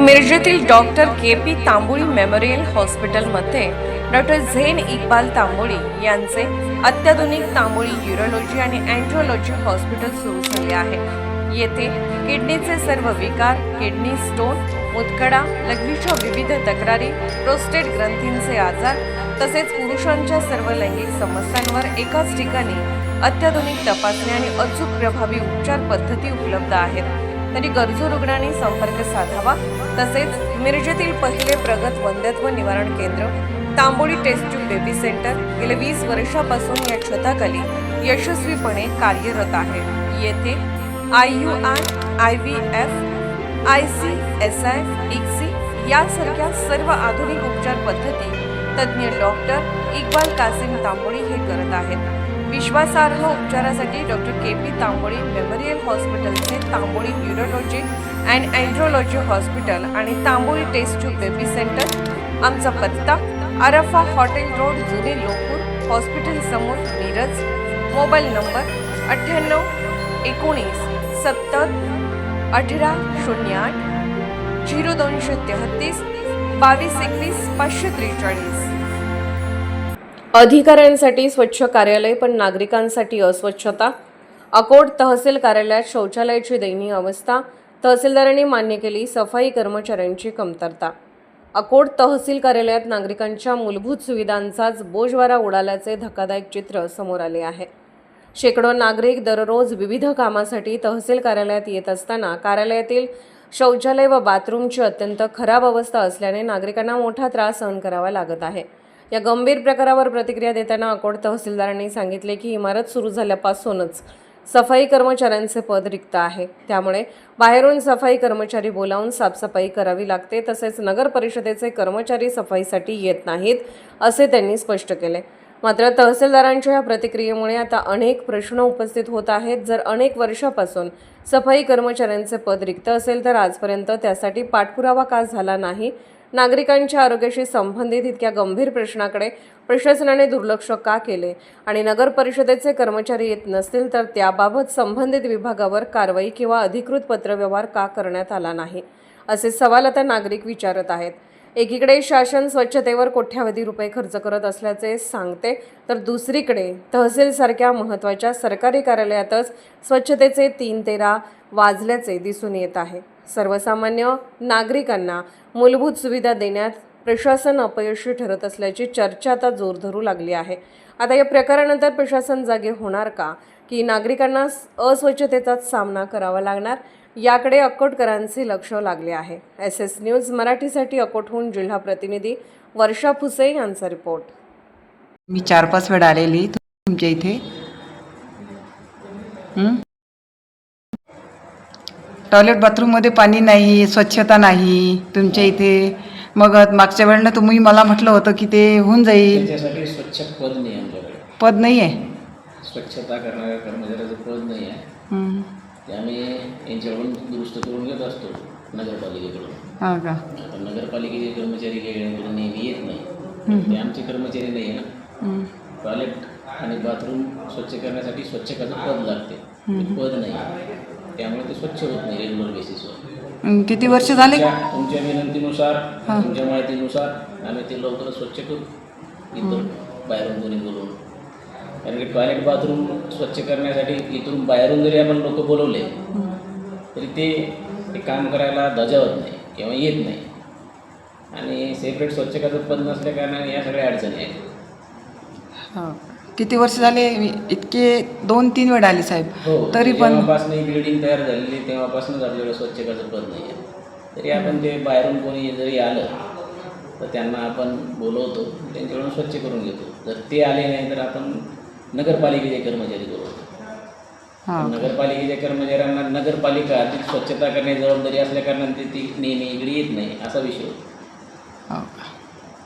मिरजेतील doctor KP. Tamboli memorial हॉस्पिटलमध्ये doctor Zen Iqbal Tamboli यांचे अत्याधुनिक तांबोळी यूरोलॉजी आणि अँड्रोलॉजी हॉस्पिटल सुरू झाले आहे. येथे किडनीचे सर्व विकार, किडनी स्टोन, मुतखडा, लघवीच्या विविध तक्रारी, प्रोस्टेट ग्रंथींचे आजार तसेच पुरुषांच्या सर्व लैंगिक समस्यांवर एकाच ठिकाणी अत्याधुनिक तपासणी आणि अचूक प्रभावी उपचार पद्धती उपलब्ध आहेत. तरी गरजू रुग्णांनी संपर्क साधावा. तसेच मिरजेतील पहिले प्रगत वंध्यत्व निवारण केंद्र Tamboli test tube baby centre गेल्या 20 वर्षापासून या छताखाली यशस्वीपणे कार्यरत आहे. येथे IUI, IVF, ICSI, ICSI यासारख्या सर्व आधुनिक उपचार पद्धती तज्ज्ञ डॉक्टर इक्बाल कासिम तांबोळी हे करत आहेत. विश्वासार्ह उपचारासाठी डॉक्टर के.पी. तांबोळी मेमोरियल हॉस्पिटलचे Tamboli urology and andrology hospital आणि Tamboli test tube baby centre. आमचा पत्ता आरफा हॉटेल रोड, जुने लोकपूर, हॉस्पिटल समोर, मिरज. Mobile number 98 19 70 18 08 0233 22 21 543. अधिकाऱ्यांसाठी स्वच्छ कार्यालय पण नागरिकांसाठी अस्वच्छता. अकोट तहसील कार्यालयात शौचालयाची दयनीय अवस्था. तहसीलदारांनी मान्य केली सफाई कर्मचाऱ्यांची कमतरता. अकोट तहसील कार्यालयात नागरिकांच्या मूलभूत सुविधांचाच बोजवारा उडाल्याचे धक्कादायक चित्र समोर आले आहे. शेकडो नागरिक दररोज विविध कामासाठी तहसील कार्यालयात येत असताना कार्यालयातील शौचालय व बाथरूमची अत्यंत खराब अवस्था असल्याने नागरिकांना मोठा त्रास सहन करावा लागत आहे. या गंभीर प्रकारावर प्रतिक्रिया देताना अकोट तहसीलदारांनी सांगितले की इमारत सुरू झाल्यापासूनच सफाई कर्मचाऱ्यांचे पद रिक्त आहे. त्यामुळे बाहेरून सफाई कर्मचारी बोलावून साफसफाई करावी लागते. तसेच नगर परिषदेचे कर्मचारी सफाईसाठी येत नाहीत असे त्यांनी स्पष्ट केले. मात्र तहसीलदारांच्या या प्रतिक्रियेमुळे आता अनेक प्रश्न उपस्थित होत आहेत. जर अनेक वर्षापासून सफाई कर्मचाऱ्यांचे पद रिक्त असेल तर आजपर्यंत त्यासाठी पाठपुरावा का झाला नाही? नागरिकांच्या आरोग्याशी संबंधित इतक्या गंभीर प्रश्नाकडे प्रशासनाने दुर्लक्ष का केले? आणि नगर परिषदेचे कर्मचारी येत नसतील तर त्याबाबत संबंधित विभागावर कारवाई किंवा अधिकृत पत्रव्यवहार का करण्यात आला नाही? असे सवाल आता नागरिक विचारत आहेत. एकीकडे शासन स्वच्छतेवर कोट्यावधी रुपये खर्च करत असल्याचे सांगते, तर दुसरीकडे तहसीलसारख्या महत्त्वाच्या सरकारी कार्यालयातच स्वच्छतेचे 3-13 वाजल्याचे दिसून येत आहे. सर्वसामान्य नागरिकांना मूलभूत सुविधा देण्यात प्रशासन अपयशी ठरत असल्याची चर्चा आता जोर धरू लागली आहे. आता या प्रकारानंतर प्रशासन जागे होणार का, की नागरिकांना अस्वच्छतेचाच सामना करावा लागणार? याकडे अकोटकरांचे लक्ष लागले आहे. SS न्यूज मराठीसाठी अकोटहून जिल्हा प्रतिनिधी वर्षा फुसे यांचा रिपोर्ट. मी 4-5 वेळा आलेली तुमच्या इथे. टॉयलेट बाथरूममध्ये पाणी नाही, स्वच्छता नाही तुमच्या इथे. मग मागच्या वेळेला तुम्ही मला म्हटलं होतं की ते होऊन जाईल. त्याच्यासाठी स्वच्छ पद नाही आमच्याकडे. पद नाही आहे, स्वच्छता करणाऱ्या कर्मचाऱ्याचं पद नाही आहे. ते आम्ही यांच्याकडून दुरुस्त करून घेत असतो नगरपालिकेकडून. हां का? आता नगरपालिकेचे कर्मचारी काही नेहमी येत नाही, ते आमचे कर्मचारी नाही आहे ना. टॉयलेट आणि बाथरूम स्वच्छ करण्यासाठी स्वच्छताचं पद लागते, ते पद नाही आहे. त्यामुळे ते स्वच्छ होत नाही रेग्युलर बेसिसवर. किती वर्ष झाले? तुमच्या विनंतीनुसार, तुमच्या माहितीनुसार आम्ही ते लवकरच स्वच्छ करू इथून बाहेरून कोणी बोलवून. कारण की टॉयलेट बाथरूम स्वच्छ करण्यासाठी इथून बाहेरून जरी आपण लोक बोलवले तरी ते काम करायला धजावत नाही किंवा येत नाही. आणि सेपरेट स्वच्छताचं पद नसल्या कारणाने या सगळ्या अडचणी आहेत. हां, किती वर्ष झाले? इतके 2-3 वेळा आले साहेब. हो, तरी पण जेव्हापासून ही बिल्डिंग तयार झालेली तेव्हापासूनच आपल्याकडे स्वच्छताचं पद नाही आहे. तरी आपण ते बाहेरून कोणी जरी आलं तर त्यांना आपण बोलवतो, त्यांच्याकडून स्वच्छ करून घेतो. जर ते आले नाही तर आपण नगरपालिकेचे कर्मचारी बोलवतो. नगरपालिकेच्या कर्मचाऱ्यांना नगरपालिका स्वच्छता करण्याची जबाबदारी असल्या कारणाने ती नेहमी इकडे येत नाही असा विषय होतो.